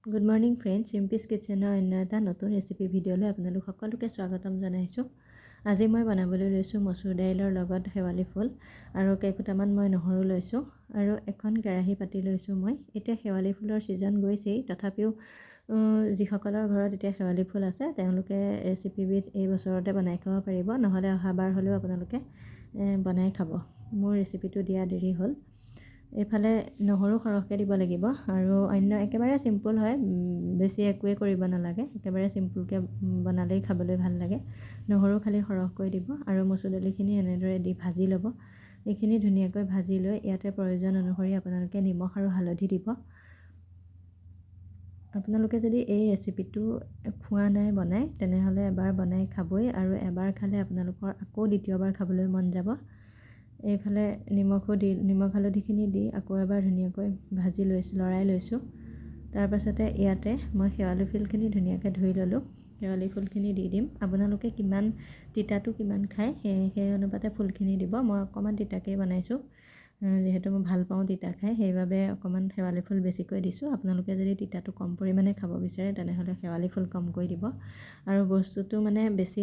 Good morning friends, ৰিম্পিছ কিটচেনৰ অন্য এটা নতুন ৰেচিপি ভিডিঅ'লৈ আপোনালোক সকলোকে স্বাগতম জনাইছোঁ। আজি মই বনাবলৈ লৈছোঁ মচুৰ দাইলৰ লগত শেৱালি ফুল আৰু কেইফুটামান মই নহৰু লৈছোঁ আৰু এখন কেৰাহী পাতি লৈছোঁ। মই এতিয়া শেৱালি ফুলৰ ছিজন গৈছেই, তথাপিও যিসকলৰ ঘৰত এতিয়া শেৱালি ফুল আছে তেওঁলোকে ৰেচিপিবিধ এই বছৰতে বনাই খাব পাৰিব, নহ'লে অহাবাৰ হ'লেও আপোনালোকে বনাই খাব। মোৰ ৰেচিপিটো দিয়া দেৰি হ'ল। এইফালে নহৰু সৰহকৈ দিব লাগিব আৰু অন্য একেবাৰে চিম্পুল হয়, বেছি একোৱে কৰিব নালাগে, একেবাৰে চিম্পুলকৈ বনালেই খাবলৈ ভাল লাগে। নহৰু খালি সৰহকৈ দিব আৰু মচুৰ দালিখিনি এনেদৰে দি ভাজি ল'ব। এইখিনি ধুনীয়াকৈ ভাজি লৈ ইয়াতে প্ৰয়োজন অনুসৰি আপোনালোকে নিমখ আৰু হালধি দিব। আপোনালোকে যদি এই ৰেচিপিটো খোৱা নাই বনাই, তেনেহ'লে এবাৰ বনাই খাবই আৰু এবাৰ খালে আপোনালোকৰ আকৌ দ্বিতীয়বাৰ খাবলৈ মন যাব। এইফালে নিমখ হালধিখিনি দি আকৌ এবাৰ ধুনীয়াকৈ ভাজি লৈছোঁ, লৰাই লৈছোঁ। তাৰপাছতে ইয়াতে মই শেৱালি ফুলখিনি ধুনীয়াকৈ ধুই ল'লোঁ। শেৱালি ফুলখিনি দি দিম। আপোনালোকে কিমান তিতাটো কিমান খায় সেই অনুপাতে ফুলখিনি দিব। মই অকণমান তিতাকেই বনাইছোঁ, যিহেতু মই ভাল পাওঁ তিতা খাই, সেইবাবে অকণমান শেৱালি ফুল বেছিকৈ দিছোঁ। আপোনালোকে যদি তিতাটো কম পৰিমাণে খাব বিচাৰে তেনেহ'লে শেৱালি ফুল কমকৈ দিব আৰু বস্তুটো মানে বেছি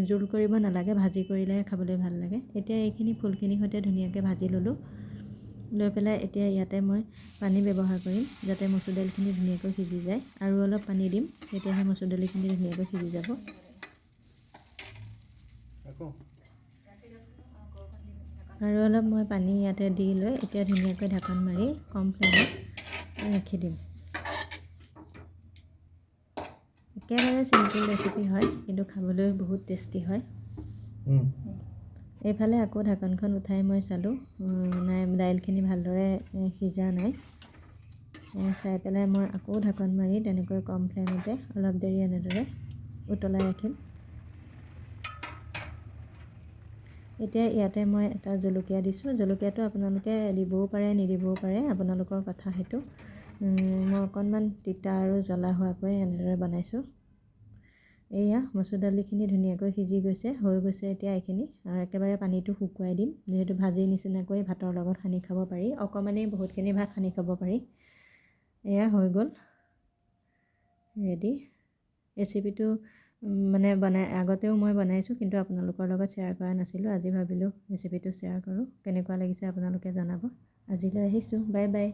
জোল কৰিব নালাগে, ভাজি কৰিলেহে খাবলৈ ভাল লাগে। এতিয়া এইখিনি ফুলখিনিৰ সৈতে ধুনীয়াকৈ ভাজি ল'লোঁ। লৈ পেলাই এতিয়া ইয়াতে মই পানী ব্যৱহাৰ কৰিম যাতে মচুৰ দাইলখিনি ধুনীয়াকৈ সিজি যায়, আৰু অলপ পানী দিম, তেতিয়াহে মচুৰ দালিখিনি ধুনীয়াকৈ সিজি যাব। আৰু অলপ মই পানী ইয়াতে দি লৈ এতিয়া ধুনীয়াকৈ ঢাকন মাৰি কম ফ্লেমত ৰাখি দিম। একেবাৰে চিম্পুল ৰেচিপি হয়, কিন্তু খাবলৈ বহুত টেষ্টি হয়। এইফালে আকৌ ঢাকনখন উঠাই মই চালোঁ, নাই দাইলখিনি ভালদৰে সিজা নাই। চাই পেলাই মই আকৌ ঢাকন মাৰি তেনেকৈ কম ফ্লেমতে অলপ দেৰি এনেদৰে উতলাই ৰাখিম। এতিয়া ইয়াতে মই এটা জলকীয়া দিছোঁ। জলকীয়াটো আপোনালোকে দিবও পাৰে নিদিবও পাৰে, আপোনালোকৰ কথা সেইটো। মই অকণমান তিতা আৰু জ্বলা হোৱাকৈ এনেদৰে বনাইছোঁ। এয়া মচুৰ দালিখিনি ধুনীয়াকৈ সিজি গৈছে, হৈ গৈছে এতিয়া এইখিনি, আৰু একেবাৰে পানীটো শুকুৱাই দিম, যিহেতু ভাজি নিচিনাকৈ ভাতৰ লগত সানি খাব পাৰি, অকণমানেই বহুতখিনি ভাত সানি খাব পাৰি। এয়া হৈ গ'ল ৰেডি। ৰেচিপিটো মানে আগতেও মই বনাইছোঁ, কিন্তু আপোনালোকৰ লগত শ্বেয়াৰ কৰা নাছিলোঁ। আজি ভাবিলোঁ ৰেচিপিটো শ্বেয়াৰ কৰোঁ। কেনেকুৱা লাগিছে আপোনালোকে জনাব। আজিলৈ আহিছোঁ, বাই বাই।